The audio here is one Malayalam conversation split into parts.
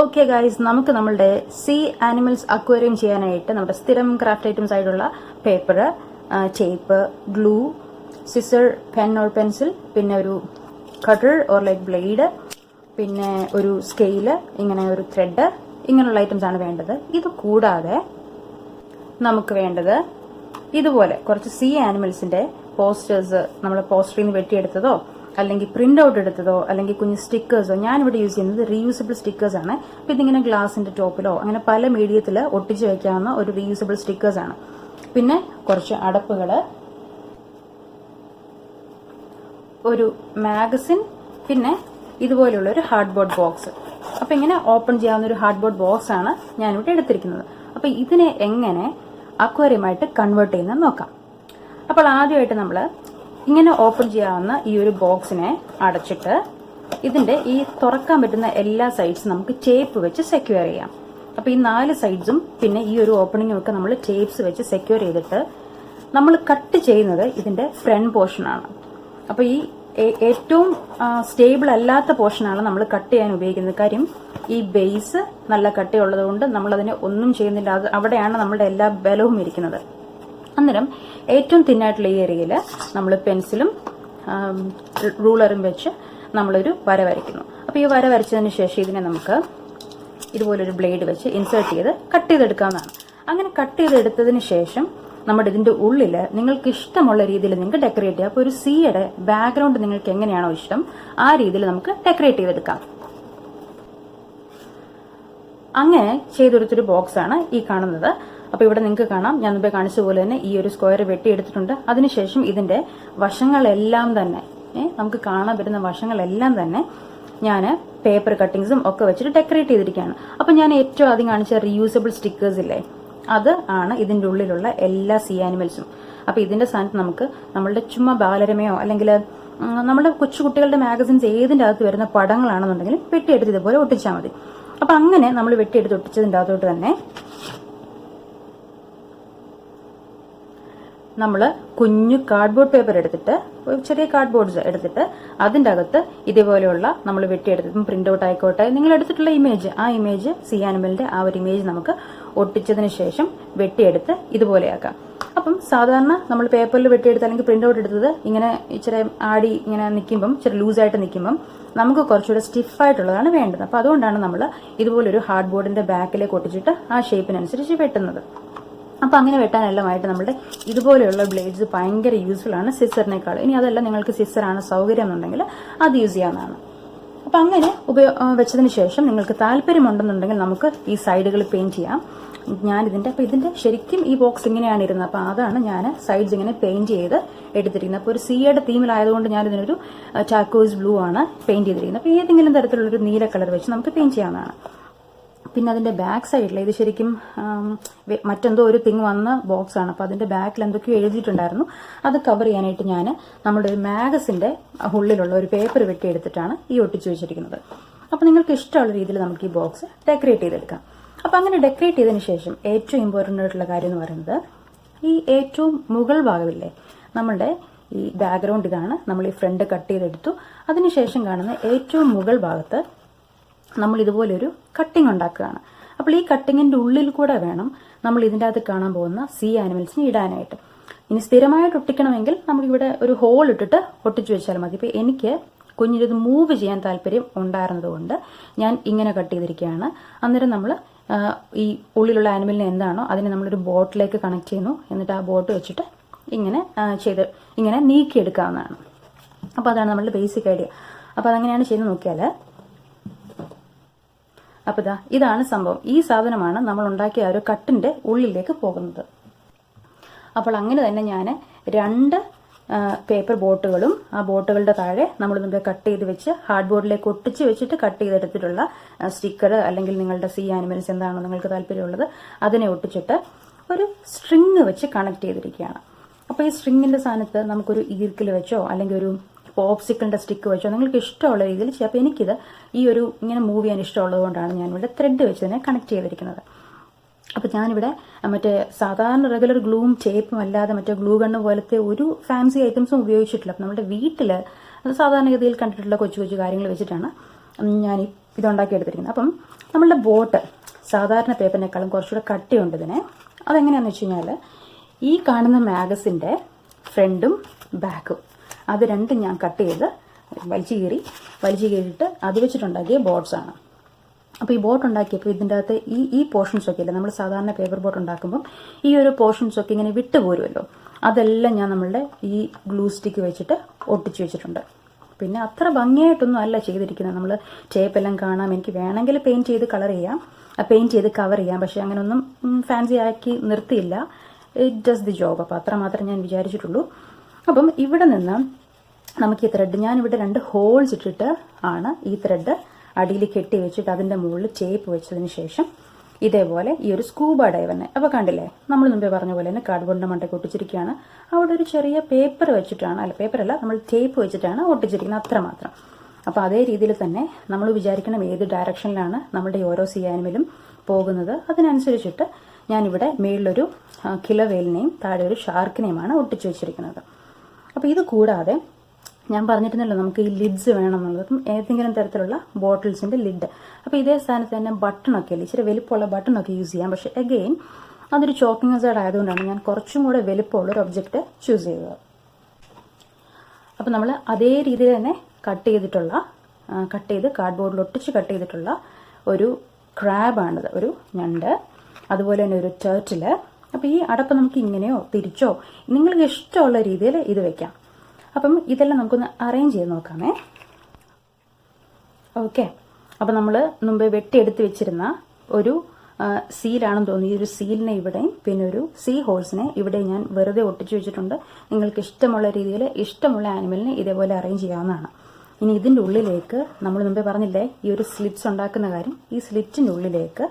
ഓക്കെ ഗൈസ്, നമുക്ക് നമ്മളുടെ സീ ആനിമൽസ് അക്വേറിയം ചെയ്യാനായിട്ട് നമ്മുടെ സ്ഥിരം ക്രാഫ്റ്റ് ഐറ്റംസ് ആയിട്ടുള്ള paper, tape, glue, scissor, pen or pencil, പിന്നെ ഒരു കട്ടർ ഓർ ലൈക്ക് ബ്ലേഡ്, പിന്നെ ഒരു സ്കെയില്, ഇങ്ങനെ ഒരു ത്രെഡ്, ഇങ്ങനെയുള്ള ഐറ്റംസ് ആണ് വേണ്ടത്. ഇത് കൂടാതെ നമുക്ക് വേണ്ടത് ഇതുപോലെ കുറച്ച് സീ ആനിമൽസിന്റെ പോസ്റ്റേഴ്സ്, നമ്മൾ പോസ്റ്ററിൽ നിന്ന് വെട്ടിയെടുത്തതോ അല്ലെങ്കിൽ പ്രിന്റ് ഔട്ട് എടുത്തതോ അല്ലെങ്കിൽ കുഞ്ഞ് സ്റ്റിക്കേഴ്സോ. ഞാനിവിടെ യൂസ് ചെയ്യുന്നത് റീയൂസബിൾ സ്റ്റിക്കേഴ്സ് ആണ്. അപ്പൊ ഇതിങ്ങനെ ഗ്ലാസിന്റെ ടോപ്പിലോ അങ്ങനെ പല മീഡിയത്തിൽ ഒട്ടിച്ച് വെക്കാവുന്ന ഒരു റീയൂസബിൾ സ്റ്റിക്കേഴ്സ് ആണ്. പിന്നെ കുറച്ച് അടപ്പുകള്, ഒരു മാഗസിൻ, പിന്നെ ഇതുപോലെയുള്ള ഒരു ഹാർഡ് ബോർഡ് ബോക്സ്. അപ്പൊ ഇങ്ങനെ ഓപ്പൺ ചെയ്യാവുന്ന ഒരു ഹാർഡ് ബോർഡ് ബോക്സ് ആണ് ഞാനിവിടെ എടുത്തിരിക്കുന്നത്. അപ്പൊ ഇതിനെ എങ്ങനെ അക്വേറിയമായിട്ട് കൺവേർട്ട് ചെയ്യുന്നത് നോക്കാം. അപ്പോൾ ആദ്യമായിട്ട് നമ്മൾ ഇങ്ങനെ ഓപ്പൺ ചെയ്യാവുന്ന ഈ ഒരു ബോക്സിനെ അടച്ചിട്ട് ഇതിന്റെ ഈ തുറക്കാൻ പറ്റുന്ന എല്ലാ സൈഡ്സും നമുക്ക് ടേപ്പ് വെച്ച് സെക്യൂർ ചെയ്യാം. അപ്പൊ ഈ 4 സൈഡ്സും പിന്നെ ഈ ഒരു ഓപ്പണിംഗും ഒക്കെ നമ്മൾ ടേപ്സ് വെച്ച് സെക്യൂർ ചെയ്തിട്ട് നമ്മൾ കട്ട് ചെയ്യുന്നത് ഇതിന്റെ ഫ്രണ്ട് പോർഷനാണ്. അപ്പൊ ഈ ഏറ്റവും സ്റ്റേബിൾ അല്ലാത്ത പോർഷനാണ് നമ്മൾ കട്ട് ചെയ്യാൻ ഉപയോഗിക്കുന്നത്. കാര്യം ഈ ബേസ് നല്ല കട്ടിയുള്ളത് കൊണ്ട് നമ്മൾ അതിനെ ഒന്നും ചെയ്യുന്നില്ല. അവിടെയാണ് നമ്മുടെ എല്ലാ ബലവും ഇരിക്കുന്നത്. അന്നേരം ഏറ്റവും തിന്നായിട്ടുള്ള ഈ ഏരിയയിൽ നമ്മൾ പെൻസിലും റൂളറും വെച്ച് നമ്മളൊരു വര വരയ്ക്കുന്നു. അപ്പോൾ ഈ വര വരച്ചതിന് ശേഷം ഇതിനെ നമുക്ക് ഇതുപോലൊരു ബ്ലേഡ് വെച്ച് ഇൻസേർട്ട് ചെയ്ത് കട്ട് ചെയ്തെടുക്കാവുന്നതാണ്. അങ്ങനെ കട്ട് ചെയ്തെടുത്തതിന് ശേഷം നമ്മുടെ ഇതിന്റെ ഉള്ളിൽ നിങ്ങൾക്ക് ഇഷ്ടമുള്ള രീതിയിൽ നിങ്ങൾക്ക് ഡെക്കറേറ്റ് ചെയ്യാം. അപ്പോൾ ഒരു സീയുടെ ബാക്ക്ഗ്രൗണ്ട് നിങ്ങൾക്ക് എങ്ങനെയാണോ ഇഷ്ടം ആ രീതിയിൽ നമുക്ക് ഡെക്കറേറ്റ് ചെയ്തെടുക്കാം. അങ്ങനെ ചെയ്തെടുത്തൊരു ബോക്സ് ആണ് ഈ കാണുന്നത്. അപ്പൊ ഇവിടെ നിങ്ങൾക്ക് കാണാം, ഞാൻ മുമ്പേ കാണിച്ച പോലെ തന്നെ ഈ ഒരു സ്ക്വയർ വെട്ടിയെടുത്തിട്ടുണ്ട്. അതിനുശേഷം ഇതിന്റെ വശങ്ങളെല്ലാം തന്നെ നമുക്ക് കാണാൻ പറ്റുന്ന വശങ്ങളെല്ലാം തന്നെ ഞാൻ പേപ്പർ കട്ടിങ്സും ഒക്കെ വെച്ചിട്ട് ഡെക്കറേറ്റ് ചെയ്തിരിക്കുകയാണ്. അപ്പൊ ഞാൻ ഏറ്റവും ആദ്യം കാണിച്ച റീയൂസബിൾ സ്റ്റിക്കേഴ്സ് ഇല്ലേ, അത് ആണ് ഇതിന്റെ ഉള്ളിലുള്ള എല്ലാ സീ ആനിമൽസും. അപ്പൊ ഇതിന്റെ സ്ഥാനത്ത് നമുക്ക് നമ്മളുടെ ചുമ്മാ ബാലരമയോ അല്ലെങ്കിൽ നമ്മുടെ കൊച്ചുകുട്ടികളുടെ മാഗസിൻസ് ഏതിന്റെ അകത്ത് വരുന്ന പടങ്ങളാണെന്നുണ്ടെങ്കിലും വെട്ടിയെടുത്ത് ഇതുപോലെ ഒട്ടിച്ചാൽ മതി. അപ്പൊ അങ്ങനെ നമ്മൾ വെട്ടിയെടുത്ത് ഒട്ടിച്ചതിന്റെ അകത്തോട്ട് തന്നെ നമ്മൾ കുഞ്ഞു കാർഡ്ബോർഡ് പേപ്പർ എടുത്തിട്ട്, ചെറിയ കാർഡ്ബോർഡ്സ് എടുത്തിട്ട് അതിന്റെ അകത്ത് ഇതേപോലെയുള്ള നമ്മൾ വെട്ടിയെടുത്തിട്ടും പ്രിന്റ് ഔട്ട് ആയിക്കോട്ടെ നിങ്ങൾ എടുത്തിട്ടുള്ള ഇമേജ്, ആ ഇമേജ് സീ ആനിമലിന്റെ ആ ഒരു ഇമേജ് നമുക്ക് ഒട്ടിച്ചതിന് ശേഷം വെട്ടിയെടുത്ത് ഇതുപോലെയാക്കാം. അപ്പം സാധാരണ നമ്മൾ പേപ്പറിൽ വെട്ടിയെടുത്ത് അല്ലെങ്കിൽ പ്രിന്റ് ഔട്ട് എടുത്തത് ഇങ്ങനെ ഇച്ചിരി ആടി ഇങ്ങനെ നിൽക്കുമ്പം ഇച്ചിരി ലൂസായിട്ട് നിൽക്കുമ്പം നമുക്ക് കുറച്ചുകൂടെ സ്റ്റിഫായിട്ടുള്ളതാണ് വേണ്ടത്. അപ്പൊ അതുകൊണ്ടാണ് നമ്മൾ ഇതുപോലൊരു ഹാർഡ് ബോർഡിന്റെ ബാക്കിലേക്ക് ഒട്ടിച്ചിട്ട് ആ ഷേപ്പിനനുസരിച്ച് വെട്ടുന്നത്. അപ്പൊ അങ്ങനെ വെട്ടാനെല്ലാമായിട്ട് നമ്മുടെ ഇതുപോലെയുള്ള ബ്ലേഡ്സ് ഭയങ്കര യൂസ്ഫുൾ ആണ് സിസറിനേക്കാൾ. ഇനി അതല്ല നിങ്ങൾക്ക് സിസറാണ് സൗകര്യം എന്നുണ്ടെങ്കിൽ അത് യൂസ് ചെയ്യാവുന്നതാണ്. അപ്പൊ അങ്ങനെ വെച്ചതിന് ശേഷം നിങ്ങൾക്ക് താല്പര്യമുണ്ടെന്നുണ്ടെങ്കിൽ നമുക്ക് ഈ സൈഡുകൾ പെയിന്റ് ചെയ്യാം. അപ്പൊ ഇതിന്റെ ശരിക്കും ഈ ബോക്സ് ഇങ്ങനെയാണ് ഇരുന്നത്. അപ്പൊ അതാണ് ഞാൻ സൈഡ്സ് ഇങ്ങനെ പെയിന്റ് ചെയ്ത് എടുത്തിരിക്കുന്നത്. അപ്പൊ ഒരു സീയുടെ തീമിലായതുകൊണ്ട് ഞാൻ ഇതിനൊരു ചാക്കോസ് ബ്ലൂ ആണ് പെയിന്റ് ചെയ്തിരിക്കുന്നത്. അപ്പൊ ഏതെങ്കിലും തരത്തിലുള്ളൊരു നീല കളർ വെച്ച് നമുക്ക് പെയിന്റ് ചെയ്യാവുന്നതാണ്. പിന്നെ അതിന്റെ ബാക്ക് സൈഡിൽ ഇത് ശരിക്കും മറ്റെന്തോ ഒരു തിങ് വന്ന ബോക്സ് ആണ്. അപ്പൊ അതിന്റെ ബാക്കിൽ എന്തൊക്കെയോ എഴുതിയിട്ടുണ്ടായിരുന്നു. അത് കവർ ചെയ്യാനായിട്ട് ഞാൻ നമ്മുടെ ഒരു മാഗസിന്റെ ഉള്ളിലുള്ള ഒരു പേപ്പർ വെട്ടിയെടുത്തിട്ടാണ് ഈ ഒട്ടിച്ചു വെച്ചിരിക്കുന്നത്. അപ്പൊ നിങ്ങൾക്ക് ഇഷ്ടമുള്ള രീതിയിൽ നമുക്ക് ഈ ബോക്സ് ഡെക്കറേറ്റ് ചെയ്തെടുക്കാം. അപ്പൊ അങ്ങനെ ഡെക്കറേറ്റ് ചെയ്തതിന് ശേഷം ഏറ്റവും ഇമ്പോർട്ടന്റ് ആയിട്ടുള്ള കാര്യം എന്ന് പറയുന്നത് ഈ ഏറ്റവും മുകൾ ഭാഗമില്ലേ, നമ്മളുടെ ഈ ബാക്ക്ഗ്രൗണ്ട് ഇതാണ്. നമ്മൾ ഈ ഫ്രണ്ട് കട്ട് ചെയ്തെടുത്തു. അതിനുശേഷം കാണുന്ന ഏറ്റവും മുകൾ ഭാഗത്ത് നമ്മൾ ഇതുപോലൊരു കട്ടിങ് ഉണ്ടാക്കുകയാണ്. അപ്പോൾ ഈ കട്ടിങ്ങിന്റെ ഉള്ളിൽ കൂടെ വേണം നമ്മൾ ഇതിൻ്റെ അകത്ത് കാണാൻ പോകുന്ന സീ ആനിമൽസിന് ഇടാനായിട്ട്. ഇനി സ്ഥിരമായിട്ട് ഒട്ടിക്കണമെങ്കിൽ നമുക്കിവിടെ ഒരു ഹോൾ ഇട്ടിട്ട് ഒട്ടിച്ചു വെച്ചാൽ മതി. ഇപ്പൊ എനിക്ക് കുഞ്ഞിത് മൂവ് ചെയ്യാൻ താല്പര്യം ഉണ്ടായിരുന്നതുകൊണ്ട് ഞാൻ ഇങ്ങനെ കട്ട് ചെയ്തിരിക്കുകയാണ്. അന്നേരം നമ്മൾ ഈ ഉള്ളിലുള്ള ആനിമലിന് എന്താണോ അതിനെ നമ്മളൊരു ബോട്ടിലേക്ക് കണക്ട് ചെയ്യുന്നു. എന്നിട്ട് ആ ബോട്ട് വെച്ചിട്ട് ഇങ്ങനെ നീക്കിയെടുക്കാവുന്നതാണ്. അപ്പോൾ അതാണ് നമ്മളുടെ ബേസിക് ഐഡിയ. അപ്പോൾ അതങ്ങനെയാണ് ചെയ്ത് നോക്കിയാൽ അപ്പൊ ഇതാണ് സംഭവം. ഈ സാധനമാണ് നമ്മൾ ഉണ്ടാക്കിയ ഒരു കട്ടിന്റെ ഉള്ളിലേക്ക് പോകുന്നത്. അപ്പോൾ അങ്ങനെ തന്നെ ഞാൻ 2 പേപ്പർ ബോട്ടുകളും ആ ബോട്ടുകളുടെ താഴെ നമ്മൾ മുമ്പേ കട്ട് ചെയ്ത് വെച്ച് ഹാർഡ് ബോർഡിലേക്ക് ഒട്ടിച്ച് വെച്ചിട്ട് കട്ട് ചെയ്തെടുത്തിട്ടുള്ള സ്റ്റിക്കർ അല്ലെങ്കിൽ നിങ്ങളുടെ സീ ആനിമൽസ് എന്താണോ നിങ്ങൾക്ക് താല്പര്യമുള്ളത് അതിനെ ഒട്ടിച്ചിട്ട് ഒരു സ്ട്രിങ് വെച്ച് കണക്ട് ചെയ്തിരിക്കുകയാണ്. അപ്പോൾ ഈ സ്ട്രിങ്ങിന്റെ സ്ഥാനത്ത് നമുക്കൊരു ഈർക്കിൽ വെച്ചോ അല്ലെങ്കിൽ ഒരു പോപ്സിക്കിളിന്റെ സ്റ്റിക്ക് വെച്ചോ നിങ്ങൾക്ക് ഇഷ്ടമുള്ള രീതിയിൽ ചെയ്യാം. അപ്പോൾ എനിക്കിത് ഈ ഒരു ഇങ്ങനെ മൂവ് ചെയ്യാൻ ഇഷ്ടമുള്ളത് കൊണ്ടാണ് ഞാനിവിടെ ത്രെഡ് വെച്ച് തന്നെ കണക്ട് ചെയ്തിരിക്കുന്നത്. അപ്പോൾ ഞാനിവിടെ മറ്റേ സാധാരണ റെഗുലർ ഗ്ലൂവും ടേപ്പും അല്ലാതെ മറ്റേ ഗ്ലൂ ഗണ്ണ് പോലത്തെ ഒരു ഫാൻസി ഐറ്റംസും ഉപയോഗിച്ചിട്ടില്ല. അപ്പോൾ നമ്മുടെ വീട്ടിൽ സാധാരണഗതിയിൽ കണ്ടിട്ടുള്ള കൊച്ചു കൊച്ചു കാര്യങ്ങൾ വെച്ചിട്ടാണ് ഞാൻ ഈ ഇതുണ്ടാക്കിയെടുത്തിരിക്കുന്നത്. അപ്പം നമ്മളുടെ ബോട്ട് സാധാരണ പേപ്പറിനേക്കാളും കുറച്ചുകൂടെ കട്ടിയുണ്ട് ഇതിന്. അതെങ്ങനെയാണെന്ന് വെച്ച് കഴിഞ്ഞാൽ ഈ കാണുന്ന മാഗസിൻ്റെ ഫ്രണ്ടും ബാക്കും അത് രണ്ടും ഞാൻ കട്ട് ചെയ്ത് വലിച്ചു കീറിയിട്ട് അത് വെച്ചിട്ടുണ്ടാക്കിയ ബോട്ട്സാണ്. അപ്പോൾ ഈ ബോട്ട് ഉണ്ടാക്കിയപ്പോൾ ഇതിൻ്റെ അകത്ത് ഈ പോർഷൻസൊക്കെ ഇല്ല, നമ്മൾ സാധാരണ പേപ്പർ ബോട്ട് ഉണ്ടാക്കുമ്പം ഈ ഒരു പോർഷൻസൊക്കെ ഇങ്ങനെ വിട്ടു പോരുമല്ലോ, അതെല്ലാം ഞാൻ നമ്മളുടെ ഈ ഗ്ലൂ സ്റ്റിക്ക് വെച്ചിട്ട് ഒട്ടിച്ച് വെച്ചിട്ടുണ്ട്. പിന്നെ അത്ര ഭംഗിയായിട്ടൊന്നും അല്ല ചെയ്തിരിക്കുന്നത്. നമ്മൾ ടേപ്പെല്ലാം കാണാം. എനിക്ക് വേണമെങ്കിൽ പെയിൻറ്റ് ചെയ്ത് കവർ ചെയ്യാം, പക്ഷേ അങ്ങനെയൊന്നും ഫാൻസി ആക്കി നിർത്തിയില്ല. It does the job. അപ്പോൾ അത്ര മാത്രമേ ഞാൻ വിചാരിച്ചിട്ടുള്ളൂ. അപ്പം ഇവിടെ നിന്ന് നമുക്ക് ഈ ത്രെഡ്, ഞാനിവിടെ 2 ഹോൾസ് ഇട്ടിട്ട് ആണ് ഈ ത്രെഡ് അടിയിൽ കെട്ടി വെച്ചിട്ട് അതിൻ്റെ മുകളിൽ ടേപ്പ് വെച്ചതിന് ശേഷം ഇതേപോലെ ഈ ഒരു സ്കൂബ ഡൈവറിനെ, അപ്പോൾ കണ്ടില്ലേ, നമ്മൾ മുമ്പേ പറഞ്ഞ പോലെ തന്നെ കാർഡ്ബോർഡിൻ്റെ മണ്ടയ്ക്ക് ഒട്ടിച്ചിരിക്കുകയാണ്. അവിടെ ഒരു ചെറിയ പേപ്പർ വെച്ചിട്ടാണ്, പേപ്പറല്ല, നമ്മൾ ടേപ്പ് വെച്ചിട്ടാണ് ഒട്ടിച്ചിരിക്കുന്നത്, അത്രമാത്രം. അപ്പോൾ അതേ രീതിയിൽ തന്നെ നമ്മൾ വിചാരിക്കണം ഏത് ഡയറക്ഷനിലാണ് നമ്മുടെ ഓരോ സീ ആനിമലും പോകുന്നത്. അതിനനുസരിച്ചിട്ട് ഞാനിവിടെ മേളിലൊരു കിലർ വെയിലിനെയും താഴെ ഒരു ഷാർക്കിനെയുമാണ് ഒട്ടിച്ചു വെച്ചിരിക്കുന്നത്. അപ്പോൾ ഇത് കൂടാതെ ഞാൻ പറഞ്ഞിരുന്നല്ലോ നമുക്ക് ഈ ലിഡ്സ് വേണമെന്നുള്ളത്. അപ്പം ഏതെങ്കിലും തരത്തിലുള്ള ബോട്ടിൽസിൻ്റെ ലിഡ്, അപ്പോൾ ഇതേ സ്ഥാനത്ത് തന്നെ ബട്ടണൊക്കെ അല്ലേ, ഇച്ചിരി വലിപ്പമുള്ള ബട്ടണൊക്കെ യൂസ് ചെയ്യാം. പക്ഷേ അഗെയിൻ അതൊരു ചോക്കിംഗ് ഹസാർഡ് ആയതുകൊണ്ടാണ് ഞാൻ കുറച്ചും കൂടെ വലിപ്പമുള്ളൊരു ഒബ്ജക്റ്റ് ചൂസ് ചെയ്തത്. അപ്പോൾ നമ്മൾ അതേ രീതിയിൽ തന്നെ കട്ട് ചെയ്ത് കാർഡ്ബോർഡിൽ ഒട്ടിച്ച് കട്ട് ചെയ്തിട്ടുള്ള ഒരു ക്രാബാണിത്, ഒരു ഞണ്ട്. അതുപോലെ തന്നെ ഒരു ടേർട്ടില്. അപ്പോൾ ഈ അടപ്പ് നമുക്ക് ഇങ്ങനെയോ തിരിച്ചോ നിങ്ങൾക്ക് ഇഷ്ടമുള്ള രീതിയിൽ ഇത് വെക്കാം. അപ്പം ഇതെല്ലാം നമുക്കൊന്ന് അറേഞ്ച് ചെയ്ത് നോക്കാമേ. ഓക്കെ, അപ്പം നമ്മൾ മുമ്പേ വെട്ടിയെടുത്ത് വെച്ചിരുന്ന ഒരു സീലാണെന്ന് തോന്നി. ഈ ഒരു സീലിനെ ഇവിടെയും പിന്നെ ഒരു സീ ഹോൾസിനെ ഇവിടെ ഞാൻ വെറുതെ ഒട്ടിച്ചു വെച്ചിട്ടുണ്ട്. നിങ്ങൾക്ക് ഇഷ്ടമുള്ള രീതിയിൽ ഇഷ്ടമുള്ള ആനിമലിനെ ഇതേപോലെ അറേഞ്ച് ചെയ്യാവുന്നതാണ്. ഇനി ഇതിൻ്റെ ഉള്ളിലേക്ക് നമ്മൾ മുമ്പേ പറഞ്ഞില്ലേ ഈ ഒരു സ്ലിറ്റ്സ് ഉണ്ടാക്കുന്ന കാര്യം, ഈ സ്ലിറ്റിൻ്റെ ഉള്ളിലേക്ക്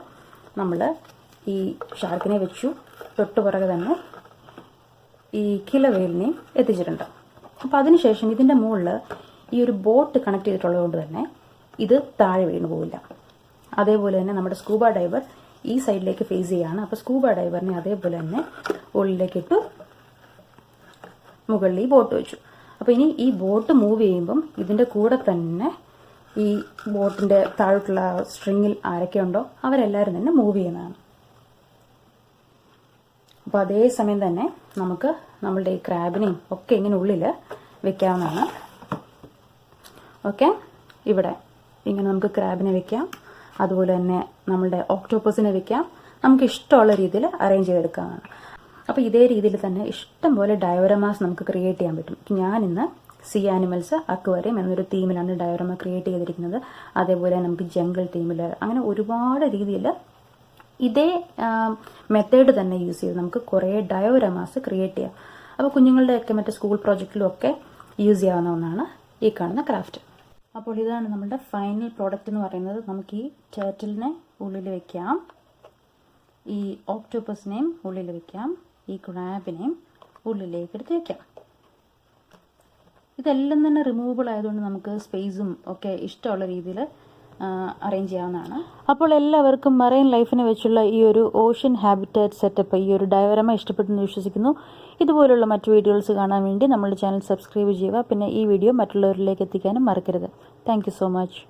നമ്മൾ ഈ ഷാർക്കിനെ വെച്ചു. തൊട്ടുപുറകെ തന്നെ ഈ കിലർ വെയിലിനെയും എത്തിച്ചിട്ടുണ്ട്. അപ്പോൾ അതിനുശേഷം ഇതിൻ്റെ മുകളിൽ ഈ ഒരു ബോട്ട് കണക്ട് ചെയ്തിട്ടുള്ളത് കൊണ്ട് തന്നെ ഇത് താഴെ വീണ് പോവില്ല. അതേപോലെ തന്നെ നമ്മുടെ സ്കൂബ ഡൈവർ ഈ സൈഡിലേക്ക് ഫേസ് ചെയ്യുകയാണ്. അപ്പോൾ സ്കൂബ ഡൈവറിനെ അതേപോലെ തന്നെ ഉള്ളിലേക്ക് ഇട്ടു, മുകളിൽ ഈ ബോട്ട് വെച്ചു. അപ്പോൾ ഇനി ഈ ബോട്ട് മൂവ് ചെയ്യുമ്പം ഇതിൻ്റെ കൂടെ തന്നെ ഈ ബോട്ടിൻ്റെ താഴോട്ടുള്ള സ്ട്രിങ്ങിൽ ആരൊക്കെ ഉണ്ടോ അവരെല്ലാവരും തന്നെ മൂവ് ചെയ്യുന്നതാണ്. അപ്പോൾ അതേ സമയം തന്നെ നമുക്ക് നമ്മളുടെ ഈ ക്രാബിനെയും ഒക്കെ ഇങ്ങനെ ഉള്ളിൽ വെക്കാവുന്നതാണ്. ഓക്കെ, ഇവിടെ ഇങ്ങനെ നമുക്ക് ക്രാബിനെ വെക്കാം, അതുപോലെ തന്നെ നമ്മളുടെ ഓക്ടോപ്പസിനെ വെക്കാം. നമുക്ക് ഇഷ്ടമുള്ള രീതിയിൽ അറേഞ്ച് ചെയ്തെടുക്കാവുന്നതാണ്. അപ്പോൾ ഇതേ രീതിയിൽ തന്നെ ഇഷ്ടം പോലെ ഡയോറമാസ് നമുക്ക് ക്രിയേറ്റ് ചെയ്യാൻ പറ്റും. ഞാനിന്ന് സീ ആനിമൽസ് അക്വേറിയം എന്നൊരു തീമിലാണ് ഡയോറമ ക്രിയേറ്റ് ചെയ്തിരിക്കുന്നത്. അതേപോലെ നമുക്ക് ജംഗിൾ തീമിൽ, അങ്ങനെ ഒരുപാട് രീതിയിൽ ഇതേ മെത്തേഡ് തന്നെ യൂസ് ചെയ്ത് നമുക്ക് കുറേ ഡയോറമാസ് ക്രിയേറ്റ് ചെയ്യാം. അപ്പോൾ കുഞ്ഞുങ്ങളുടെയൊക്കെ മറ്റേ സ്കൂൾ പ്രോജക്റ്റിലും ഒക്കെ യൂസ് ചെയ്യാവുന്ന ഒന്നാണ് ഈ കാണുന്ന ക്രാഫ്റ്റ്. അപ്പോൾ ഇതാണ് നമ്മുടെ ഫൈനൽ പ്രോഡക്റ്റ് എന്ന് പറയുന്നത്. നമുക്ക് ഈ ടേർട്ടിലിനെ ഉള്ളിൽ വെക്കാം, ഈ ഓക്ടോപ്പസിനെയും ഉള്ളിൽ വെക്കാം, ഈ ക്രാബിനെയും ഉള്ളിലേക്ക് എടുത്ത് വെക്കാം. ഇതെല്ലാം തന്നെ റിമൂവബിൾ ആയതുകൊണ്ട് നമുക്ക് സ്പേസും ഒക്കെ ഇഷ്ടമുള്ള രീതിയിൽ അറേഞ്ച് ചെയ്യാവുന്നതാണ്. അപ്പോൾ എല്ലാവർക്കും മറൈൻ ലൈഫിനെ വെച്ചുള്ള ഈ ഒരു ഓഷ്യൻ ഹാബിറ്റാറ്റ് സെറ്റപ്പ്, ഈ ഒരു ഡയോറമ ഇഷ്ടപ്പെട്ടെന്ന് വിശ്വസിക്കുന്നു. ഇതുപോലുള്ള മറ്റു വീഡിയോസ് കാണാൻ വേണ്ടി നമ്മുടെ ചാനൽ സബ്സ്ക്രൈബ് ചെയ്യുക. പിന്നെ ഈ വീഡിയോ മറ്റുള്ളവരിലേക്ക് എത്തിക്കാനും മറക്കരുത്. Thank you so much.